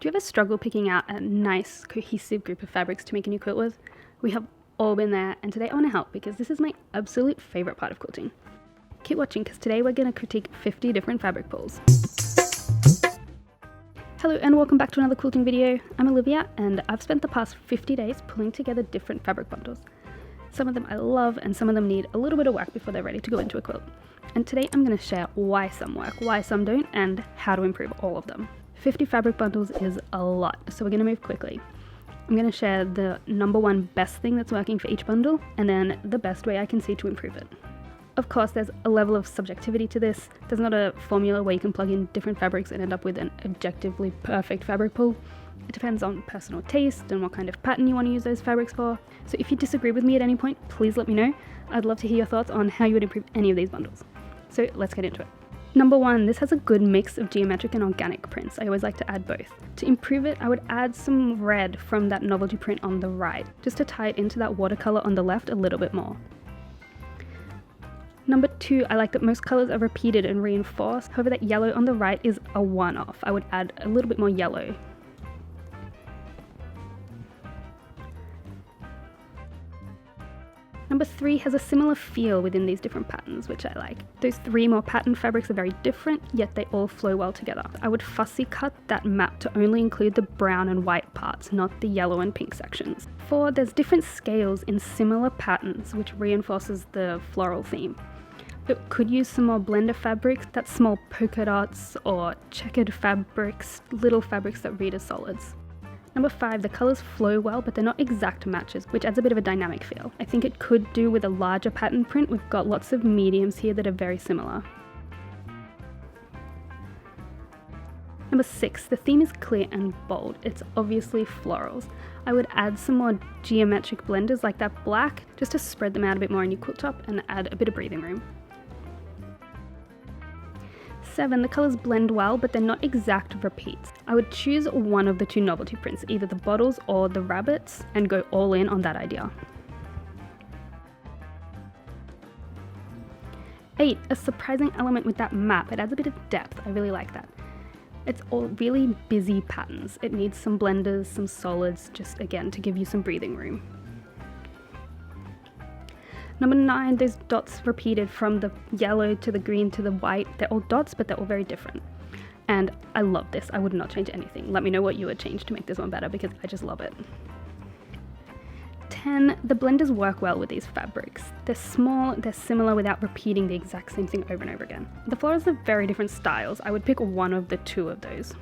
Do you ever struggle picking out a nice, cohesive group of fabrics to make a new quilt with? We have all been there, and today I want to help because this is my absolute favorite part of quilting. Keep watching because today we're going to critique 50 different fabric pulls. Hello and welcome back to another quilting video. I'm Olivia and I've spent the past 50 days pulling together different fabric bundles. Some of them I love and some of them need a little bit of work before they're ready to go into a quilt. And today I'm going to share why some work, why some don't, and how to improve all of them. 50 fabric bundles is a lot, so we're going to move quickly. I'm going to share the number one best thing that's working for each bundle, and then the best way I can see to improve it. Of course, there's a level of subjectivity to this. There's not a formula where you can plug in different fabrics and end up with an objectively perfect fabric pull. It depends on personal taste and what kind of pattern you want to use those fabrics for. So if you disagree with me at any point, please let me know. I'd love to hear your thoughts on how you would improve any of these bundles. So let's get into it. Number one, this has a good mix of geometric and organic prints. I always like to add both. To improve it, I would add some red from that novelty print on the right, just to tie it into that watercolor on the left a little bit more. Number two, I like that most colors are repeated and reinforced. However, that yellow on the right is a one-off. I would add a little bit more yellow. Number three has a similar feel within these different patterns, which I like. Those three more pattern fabrics are very different, yet they all flow well together. I would fussy cut that map to only include the brown and white parts, not the yellow and pink sections. Four, there's different scales in similar patterns, which reinforces the floral theme. It could use some more blender fabrics, that's small polka dots or checkered fabrics, little fabrics that read as solids. Number five, the colours flow well, but they're not exact matches, which adds a bit of a dynamic feel. I think it could do with a larger pattern print. We've got lots of mediums here that are very similar. Number six, the theme is clear and bold. It's obviously florals. I would add some more geometric blenders like that black, just to spread them out a bit more in your quilt top and add a bit of breathing room. 7, the colours blend well, but they're not exact repeats. I would choose one of the two novelty prints, either the bottles or the rabbits, and go all in on that idea. 8, a surprising element with that map. It adds a bit of depth. I really like that. It's all really busy patterns. It needs some blenders, some solids, just again to give you some breathing room. Number 9, those dots repeated from the yellow to the green to the white. They're all dots, but they're all very different. And I love this. I would not change anything. Let me know what you would change to make this one better because I just love it. 10, the blenders work well with these fabrics. They're small, they're similar without repeating the exact same thing over and over again. The florals are very different styles. I would pick one of the two of those.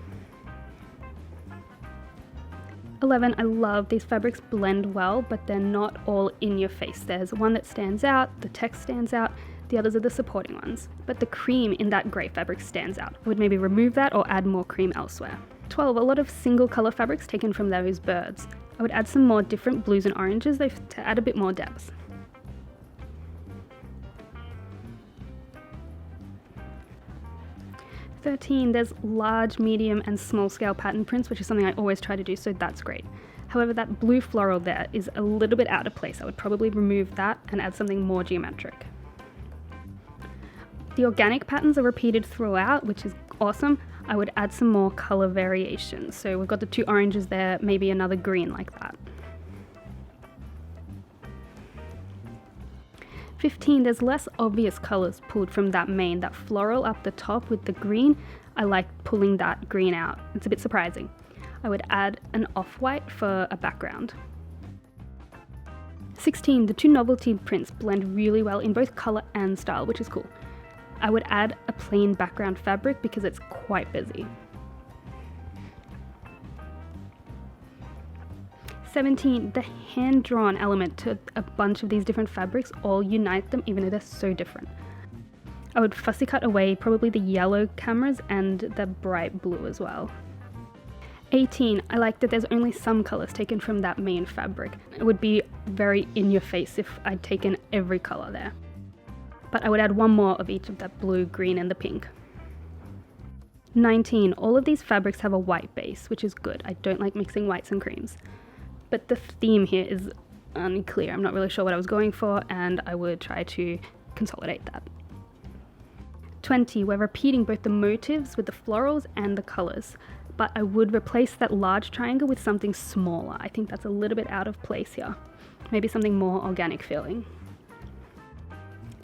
11, I love these fabrics blend well, but they're not all in your face. There's one that stands out, the text stands out, the others are the supporting ones. But the cream in that grey fabric stands out. I would maybe remove that or add more cream elsewhere. 12, a lot of single colour fabrics taken from those birds. I would add some more different blues and oranges to add a bit more depth. 13, there's large, medium and small scale pattern prints, which is something I always try to do, so that's great. However, that blue floral there is a little bit out of place. I would probably remove that and add something more geometric. The organic patterns are repeated throughout, which is awesome. I would add some more color variations. So we've got the two oranges there, maybe another green like that. 15, there's less obvious colours pulled from that floral up the top with the green. I like pulling that green out. It's a bit surprising. I would add an off-white for a background. 16, the two novelty prints blend really well in both colour and style, which is cool. I would add a plain background fabric because it's quite busy. 17, the hand-drawn element to a bunch of these different fabrics all unite them even though they're so different. I would fussy cut away probably the yellow cameras and the bright blue as well. 18, I like that there's only some colours taken from that main fabric. It would be very in your face if I'd taken every colour there. But I would add one more of each of that blue, green and the pink. 19, all of these fabrics have a white base, which is good. I don't like mixing whites and creams. But the theme here is unclear. I'm not really sure what I was going for, and I would try to consolidate that. 20, we're repeating both the motifs with the florals and the colours. but I would replace that large triangle with something smaller. I think that's a little bit out of place here. Maybe something more organic feeling.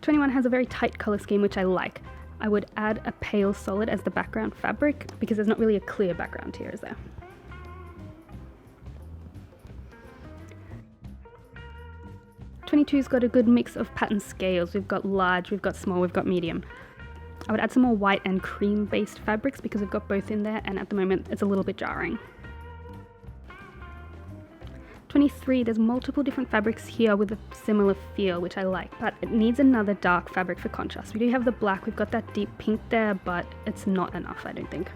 21 has a very tight color scheme, which I like. I would add a pale solid as the background fabric because there's not really a clear background here, is there? 22's got a good mix of pattern scales. We've got large, we've got small, we've got medium. I would add some more white and cream based fabrics because we've got both in there, and at the moment it's a little bit jarring. 23, there's multiple different fabrics here with a similar feel, which I like, but it needs another dark fabric for contrast. We do have the black, we've got that deep pink there, but it's not enough, I don't think.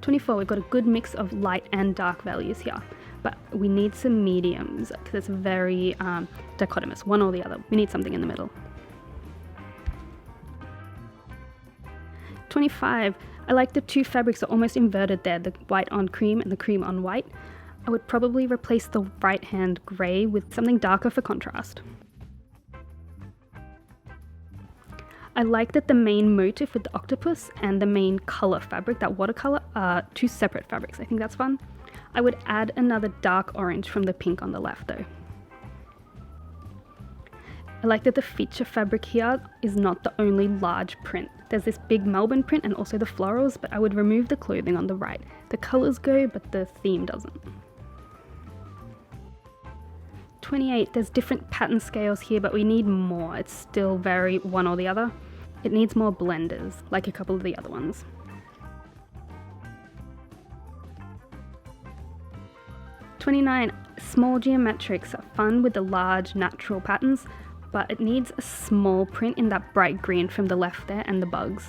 24, we've got a good mix of light and dark values here, but we need some mediums because it's very dichotomous, one or the other. We need something in the middle. 25, I like the two fabrics are almost inverted there, the white on cream and the cream on white. I would probably replace the right hand grey with something darker for contrast. I like that the main motif with the octopus and the main colour fabric, that watercolour, are two separate fabrics. I think that's fun. I would add another dark orange from the pink on the left though. I like that the feature fabric here is not the only large print. There's this big Melbourne print and also the florals, but I would remove the clothing on the right. The colours go, but the theme doesn't. 28, there's different pattern scales here, but we need more. It's still very one or the other. It needs more blenders, like a couple of the other ones. 29, small geometrics are fun with the large natural patterns, but it needs a small print in that bright green from the left there and the bugs.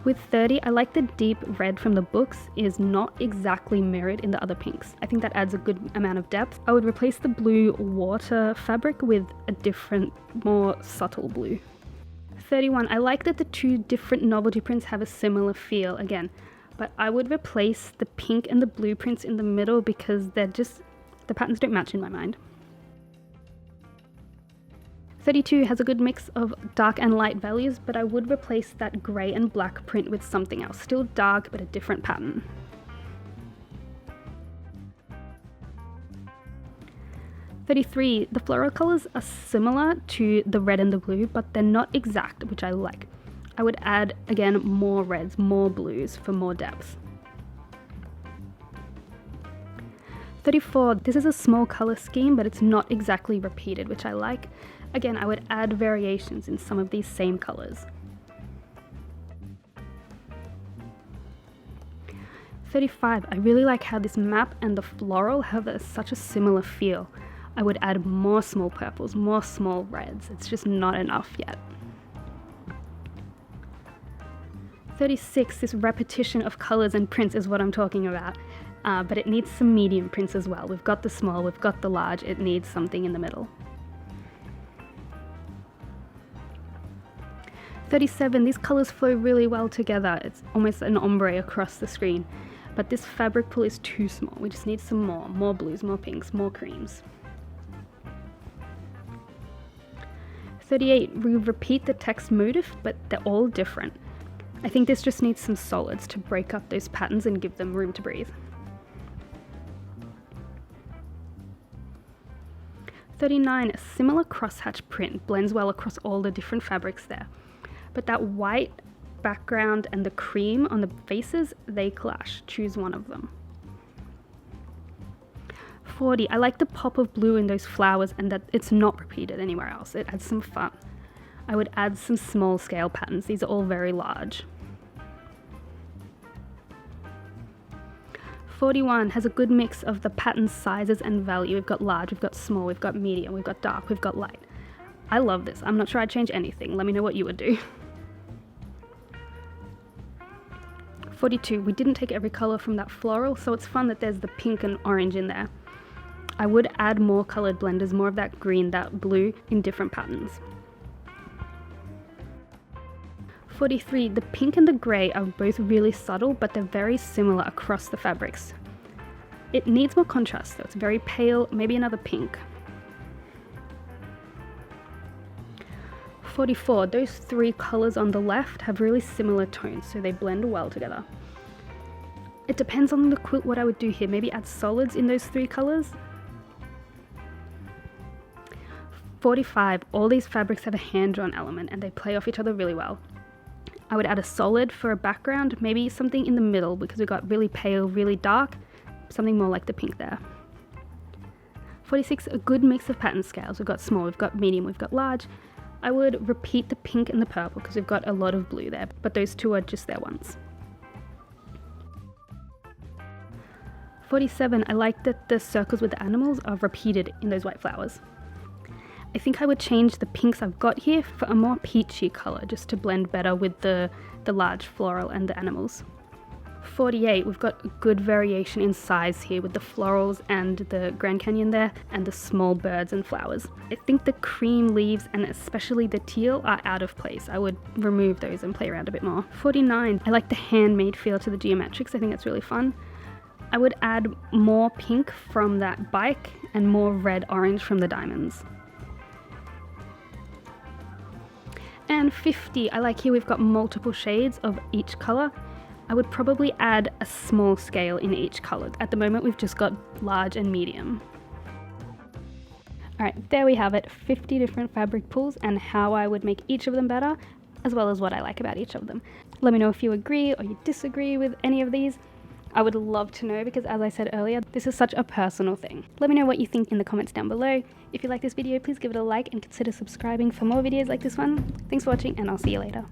With 30, I like the deep red from the books is not exactly mirrored in the other pinks. I think that adds a good amount of depth. I would replace the blue water fabric with a different, more subtle blue. 31, I like that the two different novelty prints have a similar feel again, but I would replace the pink and the blue prints in the middle because they're just, the patterns don't match in my mind. 32 has a good mix of dark and light values, but I would replace that grey and black print with something else. Still dark, but a different pattern. 33, the floral colours are similar to the red and the blue, but they're not exact, which I like. I would add, again, more reds, more blues for more depth. 34, this is a small colour scheme, but it's not exactly repeated, which I like. Again, I would add variations in some of these same colours. 35, I really like how this map and the floral have such a similar feel. I would add more small purples, more small reds. It's just not enough yet. 36, this repetition of colours and prints is what I'm talking about. But it needs some medium prints as well. We've got the small, we've got the large, it needs something in the middle. 37, these colours flow really well together. It's almost an ombre across the screen. But this fabric pull is too small. We just need some more blues, more pinks, more creams. 38, we repeat the text motif, but they're all different. I think this just needs some solids to break up those patterns and give them room to breathe. 39, a similar crosshatch print blends well across all the different fabrics there. But that white background and the cream on the faces, they clash. Choose one of them. 40, I like the pop of blue in those flowers and that it's not repeated anywhere else. It adds some fun. I would add some small scale patterns. These are all very large. 41 has a good mix of the pattern sizes and value. We've got large, we've got small, we've got medium, we've got dark, we've got light. I love this. I'm not sure I'd change anything. Let me know what you would do. 42, we didn't take every colour from that floral, so it's fun that there's the pink and orange in there. I would add more coloured blenders, more of that green, that blue in different patterns. 43, the pink and the grey are both really subtle, but they're very similar across the fabrics. It needs more contrast though. It's very pale, maybe another pink. 44, those three colors on the left have really similar tones, so they blend well together. It depends on the quilt what I would do here. Maybe add solids in those three colors. 45, all these fabrics have a hand-drawn element and they play off each other really well. I would add a solid for a background, maybe something in the middle because we've got really pale, really dark, something more like the pink there. 46, a good mix of pattern scales. We've got small, we've got medium, we've got large. I would repeat the pink and the purple because we've got a lot of blue there, but those two are just there once. 47, I like that the circles with the animals are repeated in those white flowers. I think I would change the pinks I've got here for a more peachy colour, just to blend better with the large floral and the animals. 48, we've got a good variation in size here with the florals and the Grand Canyon there, and the small birds and flowers. I think the cream leaves and especially the teal are out of place. I would remove those and play around a bit more. 49, I like the handmade feel to the geometrics. I think that's really fun. I would add more pink from that bike and more red-orange from the diamonds. And 50, I like here we've got multiple shades of each colour. I would probably add a small scale in each colour. At the moment we've just got large and medium. Alright, there we have it, 50 different fabric pulls and how I would make each of them better, as well as what I like about each of them. Let me know if you agree or you disagree with any of these. I would love to know because, as I said earlier, this is such a personal thing. Let me know what you think in the comments down below. If you like this video, please give it a like and consider subscribing for more videos like this one. Thanks for watching and I'll see you later.